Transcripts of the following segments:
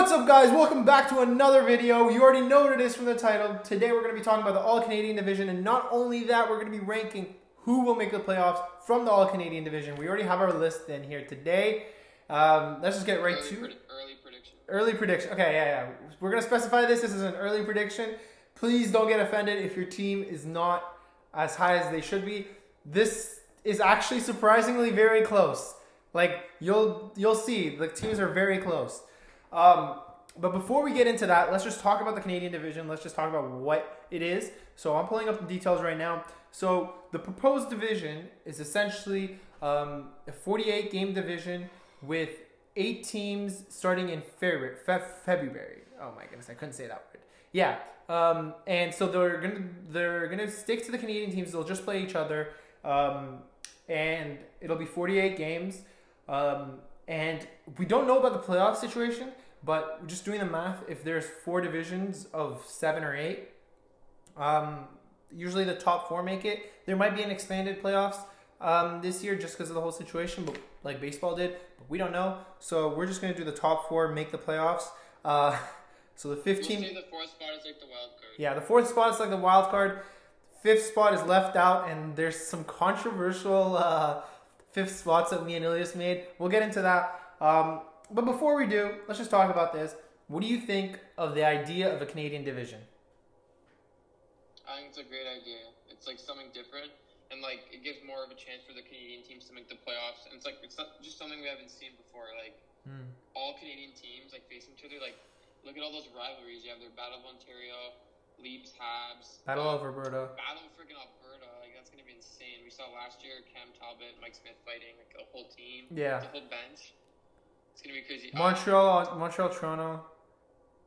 What's up, guys? Welcome back to another video. You already know what it is from the title. Today we're going to be talking about the All-Canadian Division, and not only that, we're going to be ranking who will make the playoffs from the All-Canadian Division. We already have our list in here today. Let's just get right to early prediction. Early prediction. Okay, yeah. We're going to specify this. This is an early prediction. Please don't get offended if your team is not as high as they should be. This is actually surprisingly very close. Like, you'll see, the teams are very close. But before we get into that, let's just talk about the Canadian Division. Let's just talk about what it is. So I'm pulling up the details right now. So the proposed division is essentially a 48-game division with 8 teams starting in February. Oh my goodness, I couldn't say that word. Yeah. And so they're gonna stick to the Canadian teams. They'll just play each other. And it'll be 48 games. And we don't know about the playoff situation, but we're just doing the math. If there's 4 divisions of 7 or 8, usually the top 4 make it. There might be an expanded playoffs this year just because of the whole situation, but like baseball did. But we don't know. So we're just going to do the top 4 make the playoffs. So the 15. We'll say the 4th spot is like the wild card. Yeah, the 4th spot is like the wild card. 5th spot is left out, and there's some controversial 5th spots that me and Ilias made. We'll get into that. But before we do, let's just talk about this. What do you think of the idea of a Canadian division? I think it's a great idea. It's like something different, and like it gives more of a chance for the Canadian teams to make the playoffs. And it's not just something we haven't seen before. Like all Canadian teams like facing each other. Like look at all those rivalries. You have their Battle of Ontario, Leafs, Habs, Battle of Alberta. Battle of freaking Alberta. Like that's gonna be insane. We saw last year Cam Talbot, Mike Smith fighting like a whole team. Yeah. The whole bench. It's gonna be crazy. Montreal, Toronto.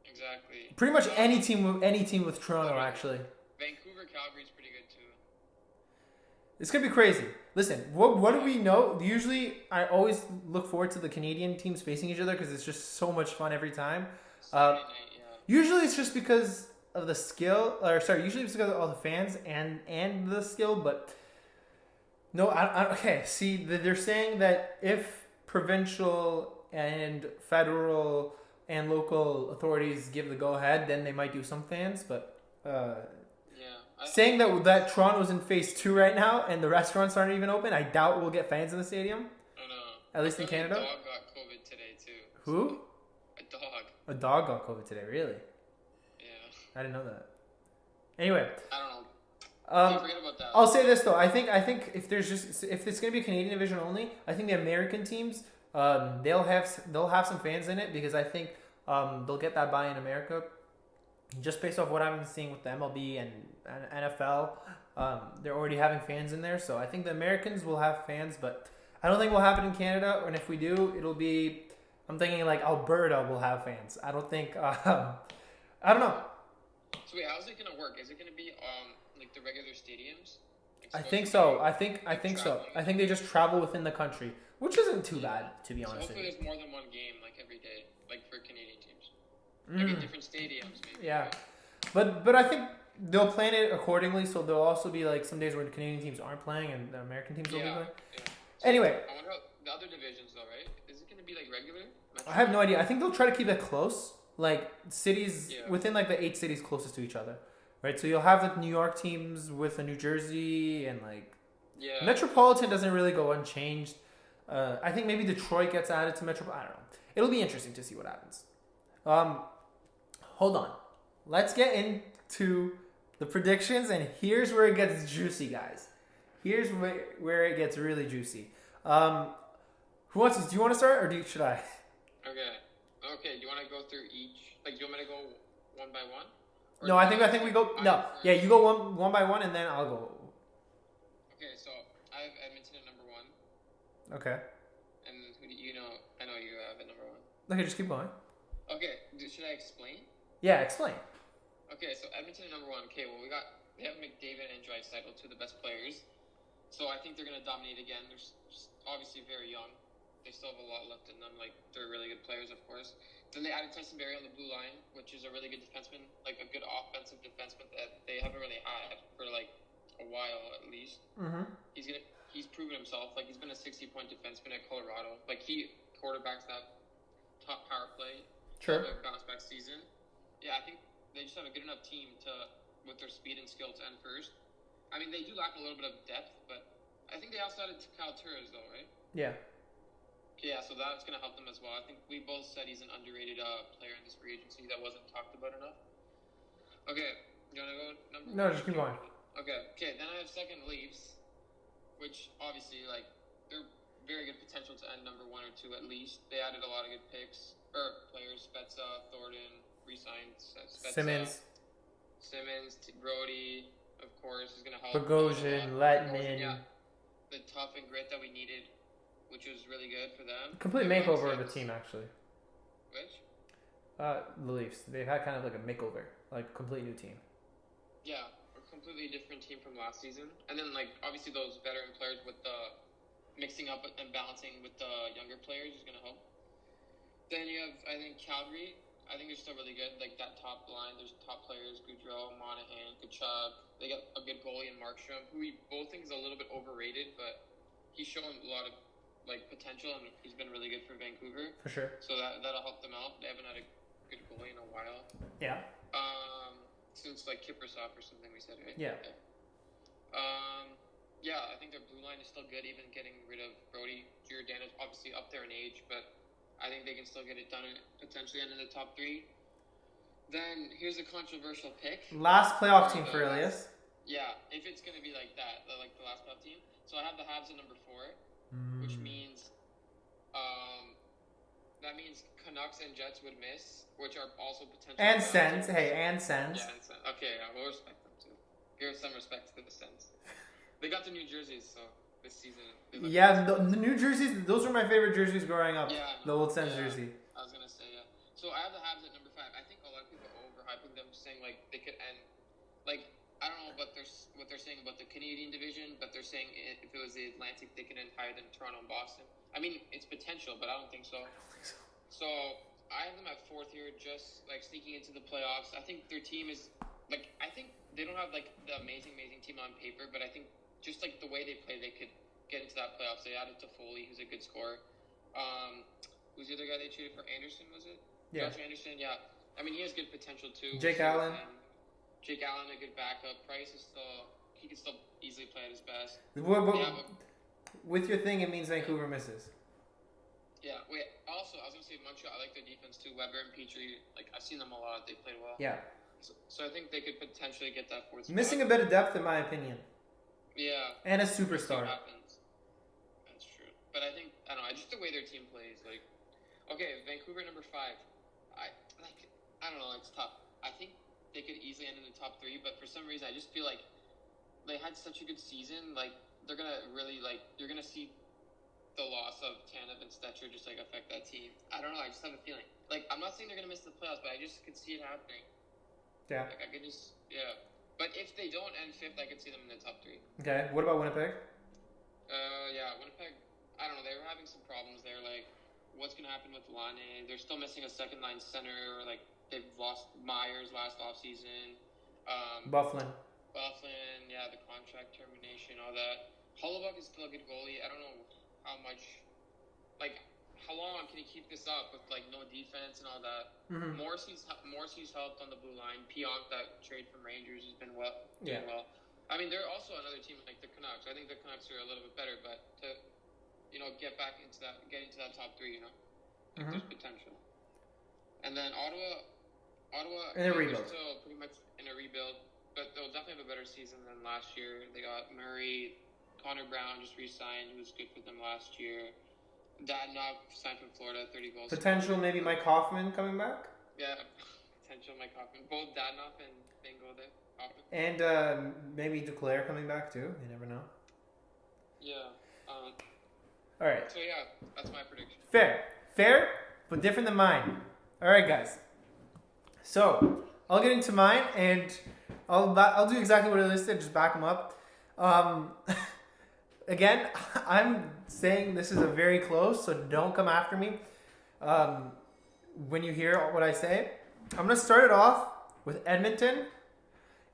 Exactly. Pretty much any team with Toronto actually. Vancouver, Calgary's pretty good too. It's gonna be crazy. Listen, what do we know? Usually, I always look forward to the Canadian teams facing each other because it's just so much fun every time. Saturday night, yeah. Usually, it's just because of the skill, usually it's because of all the fans and the skill, but no, okay. See, they're saying that if provincial and federal and local authorities give the go-ahead, then they might do some fans, but saying that Toronto's in phase 2 right now and the restaurants aren't even open, I doubt we'll get fans in the stadium. I know. At least in Canada. A dog got COVID today too. Who? A dog. A dog got COVID today, really? Yeah. I didn't know that. Anyway. I don't know. Forget about that. I'll say this though. I think if it's gonna be a Canadian division only, I think the American teams they'll have some fans in it because I think they'll get that buy in America. Just based off what I've been seeing with the MLB and NFL, they're already having fans in there. So I think the Americans will have fans, but I don't think it will happen in Canada. And if we do, it'll be, I'm thinking like Alberta will have fans. I don't think, I don't know. So wait, how's it gonna work? Is it gonna be like the regular stadiums? I think so. I think so. I think they just travel within the country, which isn't too bad, to be honest. Hopefully there's more than one game like every day, like for Canadian teams. Like in different stadiums, maybe. Yeah, right? but I think they'll plan it accordingly. So there'll also be like some days where the Canadian teams aren't playing and the American teams will be playing. Yeah. So anyway, I wonder how the other divisions though, right? Is it going to be like regular? I have no idea. I think they'll try to keep it close, like cities within like the 8 cities closest to each other, right? So you'll have the New York teams with the New Jersey and like Metropolitan doesn't really go unchanged. I think maybe Detroit gets added to Metropolitan. I don't know. It'll be interesting to see what happens. Hold on. Let's get into the predictions, and here's where it gets juicy, guys. Here's where it gets really juicy. Who wants to? Do you want to start, or should I? Okay. Do you want to go through each? Like, do you want me to go one by one? No, I think we go. No, yeah, you go one by one, and then I'll go. Okay, so I have Edmonton at number 1. Okay. And who do you know? I know you have at number 1. Okay, just keep going. Okay, should I explain? Yeah, explain. Okay, so Edmonton at number 1. Okay, well they have McDavid and Draisaitl, 2 of the best players. So I think they're gonna dominate again. They're just obviously very young. They still have a lot left in them. Like they're really good players, of course. Then they added Tyson Barrie on the blue line, which is a really good defenseman, like a good offensive defenseman that they haven't really had for like a while at least. Mm-hmm. He's proven himself. Like he's been a 60-point defenseman at Colorado. Like he quarterbacks that top power play. Sure. Have a bounce back season. Yeah, I think they just have a good enough team with their speed and skill to end first. I mean, they do lack a little bit of depth, but I think they also added Kyle Turris though, right? Yeah. Yeah, so that's going to help them as well. I think we both said he's an underrated player in this free agency that wasn't talked about enough. Okay, you want to go number one? No, just keep going. Okay, then I have second Leafs, which obviously, like, they're very good potential to end number 1 or 2 at least. They added a lot of good players, Spezza, Thornton, re-signed Spezza. Simmons, Brody, of course, is going to help. Bogosian, Letman. Yeah, the tough and grit that we needed, which was really good for them. Complete makeover of the team, actually. Which? The Leafs. They've had kind of like a makeover, like complete new team. Yeah, a completely different team from last season. And then, like, obviously those veteran players with the mixing up and balancing with the younger players is going to help. Then you have, I think, Calgary. I think they're still really good. Like, that top line, there's top players, Goudreau, Monahan, Kachuk. They got a good goalie in Markstrom, who we both think is a little bit overrated, but he's shown a lot of, like, potential, and he's been really good for Vancouver. For sure. So that'll help them out. They haven't had a good goalie in a while. Yeah. Since, like, Kiprusoff or something we said, right? Yeah. Yeah, I think their blue line is still good, even getting rid of Brody. Giordano's obviously up there in age, but I think they can still get it done and potentially end in the top 3. Then, here's a controversial pick. Last playoff team for Ilias. Yeah, if it's going to be like that, like the last playoff team. So I have the Habs at number 4, which means that means Canucks and Jets would miss, which are also potential. And Sens. Hey, and Sens. Yeah, and Sens. Okay, yeah, we'll respect them too. Give some respect to the Sens. They got the New Jerseys, so this season. Yeah, the New Jerseys, those were my favorite jerseys growing up. Yeah, the old Sens jersey. I was going to say, yeah. So I have the Habs at number 5. I think a lot of people are overhyping them, saying, like, they could end. Like, I don't know what they're saying about the Canadian division, but they're saying if it was the Atlantic, they could end higher than Toronto and Boston. I mean, it's potential, but I don't think so. So I have them at 4th here, just, like, sneaking into the playoffs. I think their team is, like, I think they don't have, like, the amazing team on paper, but I think just, like, the way they play, they could get into that playoffs. They added Toffoli, who's a good scorer. Who's the other guy they traded for? Anderson, was it? Yeah. Josh Anderson, yeah. I mean, he has good potential, too. Jake Allen. Jake Allen, a good backup. Price is he can still easily play at his best. With your thing, it means Vancouver misses. Yeah, wait, also, I was going to say Montreal, I like their defense, too. Weber and Petrie, like, I've seen them a lot. They played well. Yeah. So I think they could potentially get that 4th spot. Missing a bit of depth, in my opinion. Yeah. And a superstar. That's true. But I think, I don't know, just the way their team plays, like, okay, Vancouver number 5. I don't know, it's tough. I think they could easily end in the top 3, but for some reason, I just feel like they had such a good season, like, they're going to really, like, you're going to see the loss of Tanev and Stetcher just, like, affect that team. I don't know, I just have a feeling. Like, I'm not saying they're going to miss the playoffs, but I just could see it happening. Yeah. Like, I could just, yeah. But if they don't end 5th, I could see them in the top 3. Okay, what about Winnipeg? Yeah, Winnipeg, I don't know, they were having some problems there, like, what's going to happen with Laine? They're still missing a second-line center, like, they've lost Myers last offseason. Bufflin, yeah, the contract termination, all that. Hollowbuck is still a good goalie. I don't know how much, like, how long can he keep this up with, like, no defense and all that? Mm-hmm. Morrissey's helped on the blue line. Pionk, that trade from Rangers, has been doing well. I mean, they're also another team like the Canucks. I think the Canucks are a little bit better, but to, get into that top 3, there's potential. And then Ottawa in a rebuild. Still pretty much in a rebuild, but they'll definitely have a better season than last year. They got Murray, Connor Brown just re-signed, who was good for them last year. Dadonov signed from Florida, 30 goals. Potential maybe Mike Hoffman coming back? Yeah, potential Mike Hoffman. Both Dadonov and Bingo there. Hoffman. And maybe Duclair coming back too. You never know. Yeah. All right. So yeah, that's my prediction. Fair, but different than mine. All right, guys. So I'll get into mine, and I'll do exactly what I listed. Just back them up. Again, I'm saying this is a very close, so don't come after me. When you hear what I say, I'm gonna start it off with Edmonton,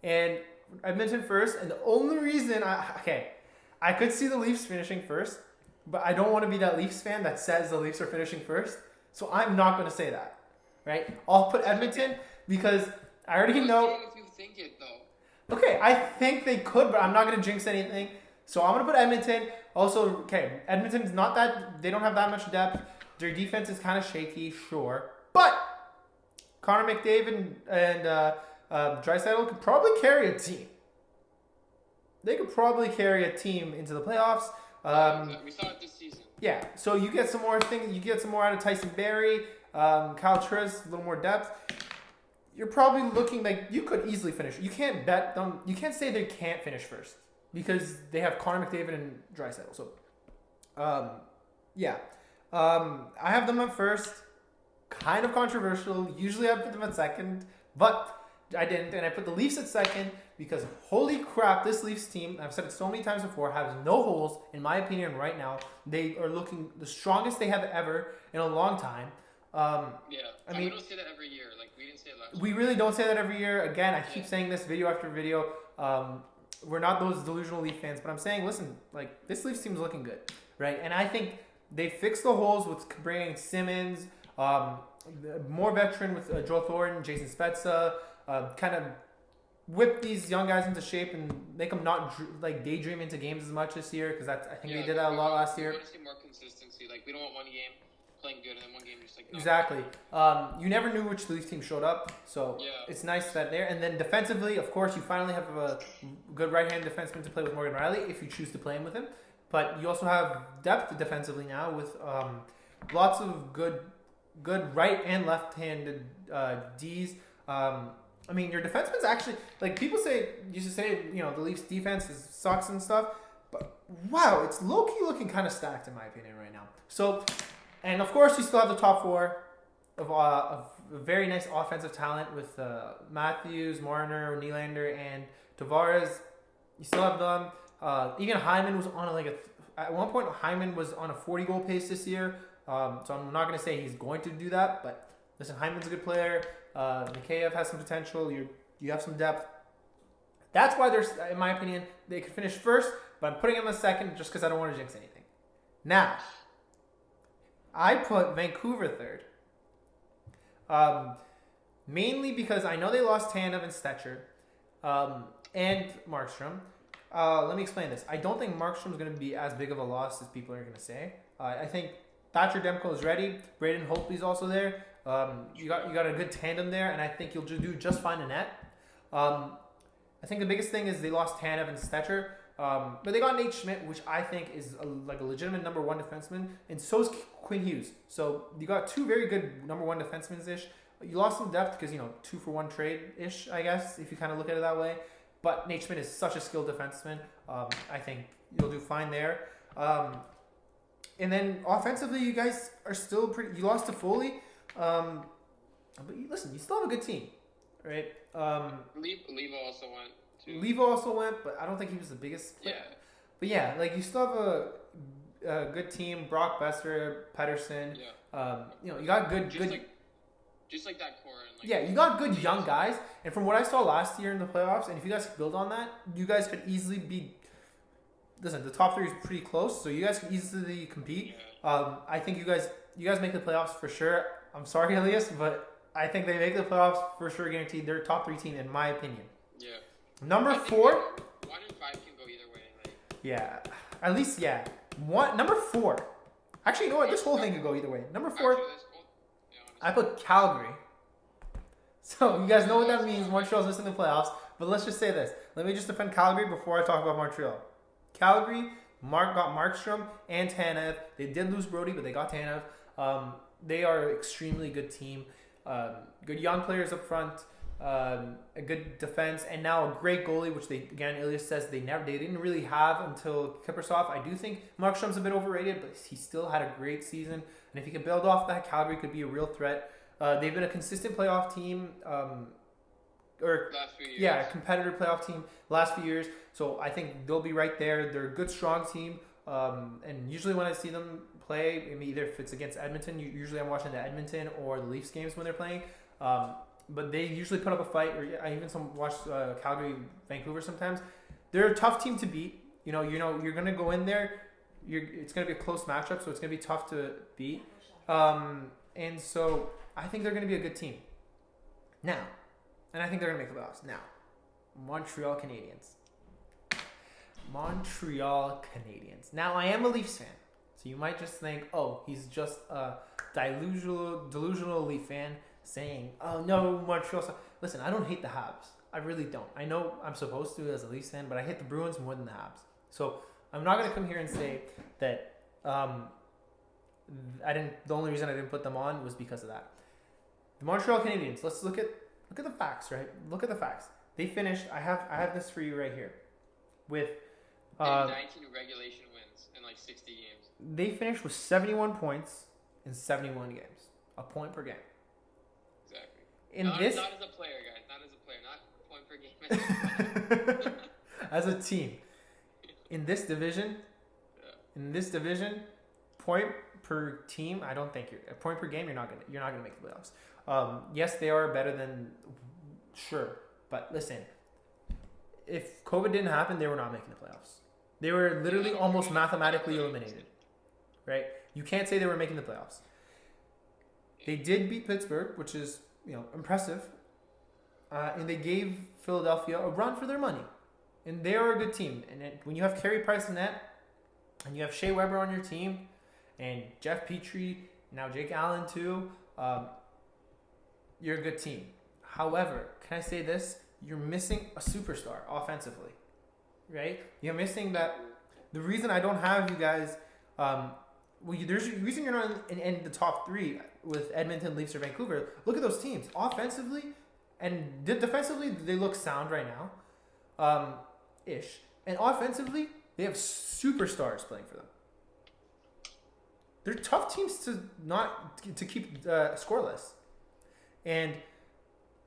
and Edmonton first. And the only reason I could see the Leafs finishing first, but I don't want to be that Leafs fan that says the Leafs are finishing first. So I'm not going to say that. right? I'll put Edmonton because I already know. If you think it though. Okay, I think they could, but I'm not gonna jinx anything. So I'm gonna put Edmonton. Also, okay, Edmonton's not that, they don't have that much depth. Their defense is kind of shaky, sure, but Connor McDavid and Draisaitl could probably carry a team. They could probably carry a team into the playoffs. We saw it this season. Yeah, so you get some more things. You get some more out of Tyson Barrie, Kyle Turris, a little more depth. You're probably looking like you could easily finish. You can't bet them. You can't say they can't finish first because they have Connor McDavid and Draisaitl. So, yeah, I have them at first. Kind of controversial. Usually I put them at second, but I didn't, and I put the Leafs at second because holy crap, this Leafs team, I've said it so many times before, has no holes, in my opinion, right now. They are looking the strongest they have ever in a long time. I mean, we don't say that every year. Like, we didn't say it last year. We really don't say that every year. Again, I keep saying this video after video. We're not those delusional Leaf fans, but I'm saying, listen, like, this Leafs team is looking good, right? And I think they fixed the holes with bringing Simmons, more veteran with Joe Thornton, Jason Spezza, kind of whip these young guys into shape and make them not daydream into games as much this year because I think they did that a lot last year. We want to see more consistency. Like, we don't want one game playing good and then one game just like exactly. You never knew which Leafs team showed up, so it's nice that there. And then defensively, of course, you finally have a good right-hand defenseman to play with Morgan Riley if you choose to play him with him. But you also have depth defensively now with lots of good right and left-handed Ds. I mean, your defenseman's actually, like, people used to say, you know, the Leafs defense sucks and stuff, but wow, it's low-key looking kind of stacked in my opinion right now. So, and of course, you still have the top four of very nice offensive talent with Matthews, Marner, Nylander, and Tavares. You still have them. Even Hyman was on at one point, Hyman was on a 40-goal pace this year. So I'm not going to say he's going to do that, but listen, Hyman's a good player. Mikheyev has some potential. You have some depth. That's why there's, in my opinion, they could finish first, but I'm putting them in second just because I don't want to jinx anything. Now, I put Vancouver third. Mainly because I know they lost Tanev and Stetcher and Markstrom. Let me explain this. I don't think Markstrom's going to be as big of a loss as people are going to say. I think Thatcher Demko is ready. Braden Holtby's also there. You got a good tandem there, and I think you'll do just fine in net. I think the biggest thing is they lost Tanev and Stetcher, but they got Nate Schmidt, which I think is a legitimate number one defenseman, and so is Quinn Hughes. So you got two very good number one defensemen-ish. You lost some depth because, 2-for-1 trade-ish, I guess, if you kind of look at it that way. But Nate Schmidt is such a skilled defenseman. I think you'll do fine there. And then offensively, you guys are still pretty. You lost to Foley, but listen, you still have a good team, right? Levo also went too. Levo also went, but I don't think he was the biggest player. Yeah. But yeah, you still have a good team. Brock Besser, Pedersen. Yeah. You got good. Just like that core. And you got good young guys. And from what I saw last year in the playoffs, and if you guys build on that, you guys could easily be. Listen, the top three is pretty close, so you guys can easily compete. Yeah. I think you guys make the playoffs for sure. I'm sorry, Elias, but I think they make the playoffs for sure, guaranteed. They're a top three team in my opinion. Yeah. Number 4. 1 and 5 can go either way. Yeah, at least number 4. Actually, you know what? This whole thing could go either way. Number 4. I put Calgary. So you guys know what that means. Montreal's missing the playoffs. But let's just say this. Let me just defend Calgary before I talk about Montreal. Calgary got Markstrom and Tanev. They did lose Brody, but they got Tanev. They are an extremely good team. Good young players up front. A good defense, and now a great goalie, which Ilias says they didn't really have until Kiprusoff. I do think Markstrom's a bit overrated, but he still had a great season. And if he could build off that, Calgary could be a real threat. They've been a consistent playoff team. Last few years. Yeah, a competitor playoff team last few years. So I think they'll be right there. They're a good, strong team. And usually when I see them play, either if it's against Edmonton, usually I'm watching the Edmonton or the Leafs games when they're playing. But they usually put up a fight. Or I even watch Calgary, Vancouver sometimes. They're a tough team to beat. You're going to go in there. It's going to be a close matchup, so it's going to be tough to beat. And so I think they're going to be a good team. Now, and I think they're going to make the playoffs. Now, Montreal Canadiens. Now, I am a Leafs fan. So you might just think, oh, he's just a delusional Leaf fan saying, oh, no, Montreal. Listen, I don't hate the Habs. I really don't. I know I'm supposed to as a Leafs fan, but I hate the Bruins more than the Habs. So I'm not going to come here and say that the only reason I didn't put them on was because of that. The Montreal Canadiens, let's look at the facts, right? Look at the facts. They finished, I have this for you right here, with 19 regulation wins in like 60 games. They finished with 71 points in 71 games. A point per game. Exactly. Not as a player, guys. Not as a player. Not point per game. As a team. In this division, point per team, I don't think a point per game, you're not gonna make the playoffs. Yes, they are better than, sure, but listen, if COVID didn't happen, they were not making the playoffs. They were literally almost mathematically eliminated, right? You can't say they were making the playoffs. They did beat Pittsburgh, which is impressive, and they gave Philadelphia a run for their money, and they are a good team. And when you have Carey Price in net, and you have Shea Weber on your team, and Jeff Petrie, now Jake Allen too, you're a good team. However, can I say this? You're missing a superstar offensively, right? You're missing that. The reason I don't have you guys, there's a reason you're not in the top three with Edmonton, Leafs, or Vancouver. Look at those teams. Offensively and defensively, they look sound right now, ish. And offensively, they have superstars playing for them. They're tough teams to keep scoreless. And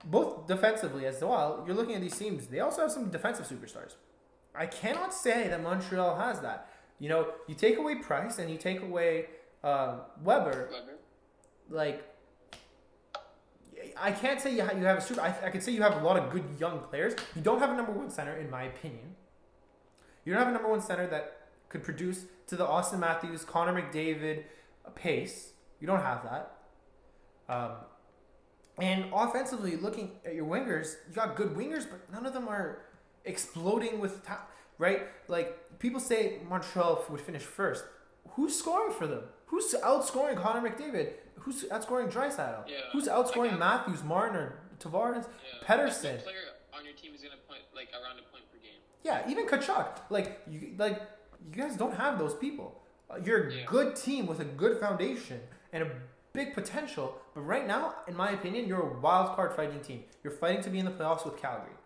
both defensively as well, you're looking at these teams, they also have some defensive superstars. I cannot say that Montreal has that. You take away Price and you take away Weber. Like, I can't say you have a super. I could say you have a lot of good young players. You don't have a number one center, in my opinion. You don't have a number one center that could produce to the Austin Matthews, Connor McDavid pace. You don't have that. And offensively, looking at your wingers, you got good wingers, but none of them are exploding with right? Like, people say Montreal would finish first. Who's scoring for them? Who's outscoring Connor McDavid? Who's outscoring Draisaitl? Yeah. Who's outscoring Matthews, Marner, Tavares, Pedersen? What player on your team is gonna point like around a point per game? Yeah, even Kachuk. You guys don't have those people. You're a good team with a good foundation and a big potential, but right now, in my opinion, you're a wild card fighting team. You're fighting to be in the playoffs with Calgary.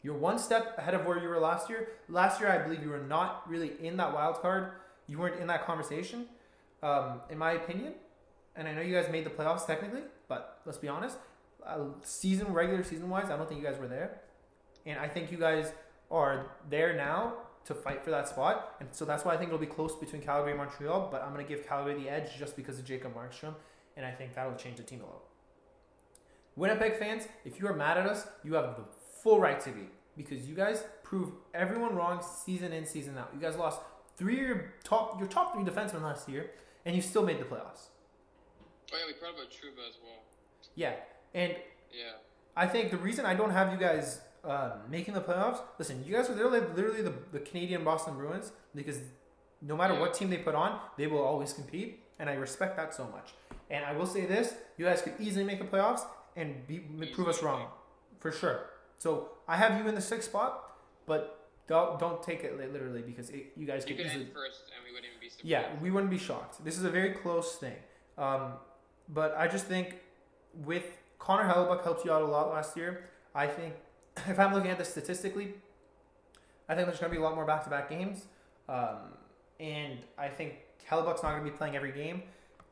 You're one step ahead of where you were last year. Last year, I believe you were not really in that wild card. You weren't in that conversation, in my opinion. And I know you guys made the playoffs technically, but let's be honest, regular season wise, I don't think you guys were there. And I think you guys are there now to fight for that spot. And so that's why I think it'll be close between Calgary and Montreal, but I'm going to give Calgary the edge just because of Jacob Markstrom. And I think that'll change the team a lot. Winnipeg fans, if you are mad at us, you have the full right to be, because you guys prove everyone wrong season in, season out. You guys lost your top three defensemen last year, and you still made the playoffs. Oh yeah, we forgot about Trouba as well. Yeah, and yeah, I think the reason I don't have you guys making the playoffs, listen, you guys are literally the Canadian Boston Bruins, because no matter what team they put on, they will always compete, and I respect that so much. And I will say this, you guys could easily make the playoffs and prove us wrong, for sure. So I have you in the 6th spot, but don't take it literally, because you guys could easily end first, and we wouldn't even be surprised. Yeah, we wouldn't be shocked. This is a very close thing. But I just think with Connor Hellebuyck helped you out a lot last year. I think if I'm looking at this statistically, I think there's going to be a lot more back-to-back games. And I think Hellebuyck's not going to be playing every game.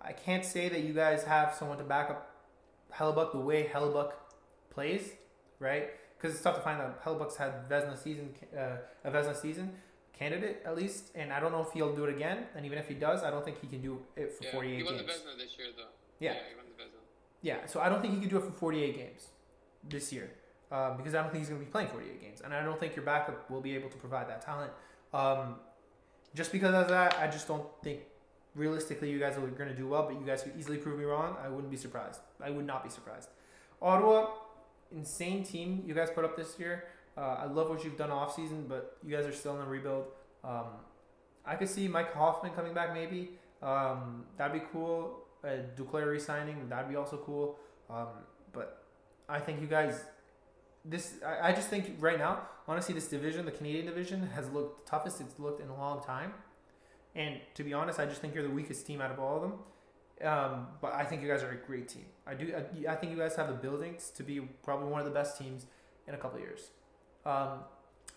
I can't say that you guys have someone to back up Hellebuyck the way Hellebuyck plays, right? Because it's tough to find out. Hellebuyck's had a Vezina season candidate at least, and I don't know if he'll do it again. And even if he does, I don't think he can do it for 48 games. He won the Vezina this year, though. Yeah, he won the Vezina. Yeah, so I don't think he can do it for 48 games this year, because I don't think he's going to be playing 48 games, and I don't think your backup will be able to provide that talent. Just because of that, I just don't think realistically, you guys are going to do well, but you guys could easily prove me wrong. I wouldn't be surprised. I would not be surprised. Ottawa, insane team you guys put up this year. I love what you've done off season, but you guys are still in a rebuild. I could see Mike Hoffman coming back maybe. That'd be cool. Duclair re-signing, that'd be also cool. But I think you guys, I just think right now, honestly, this division, the Canadian division, has looked the toughest it's looked in a long time. And to be honest, I just think you're the weakest team out of all of them. But I think you guys are a great team. I think you guys have the buildings to be probably one of the best teams in a couple of years.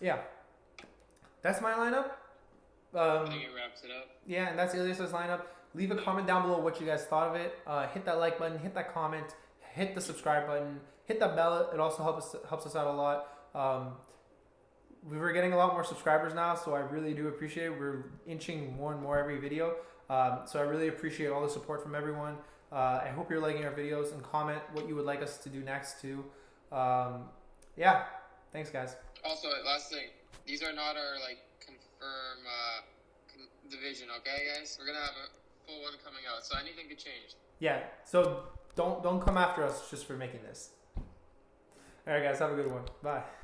Yeah, that's my lineup. I think it wraps it up. Yeah, and that's Ilias' lineup. Leave a comment down below what you guys thought of it. Hit that like button, hit that comment, hit the subscribe button, hit that bell. It also helps us out a lot. We're getting a lot more subscribers now, so I really do appreciate it. We're inching more and more every video. So I really appreciate all the support from everyone. I hope you're liking our videos, and comment what you would like us to do next too. Yeah, thanks guys. Also, last thing, these are not our confirm division, okay, guys? We're gonna have a full one coming out, so anything could change. Yeah, so don't come after us just for making this. All right, guys, have a good one. Bye.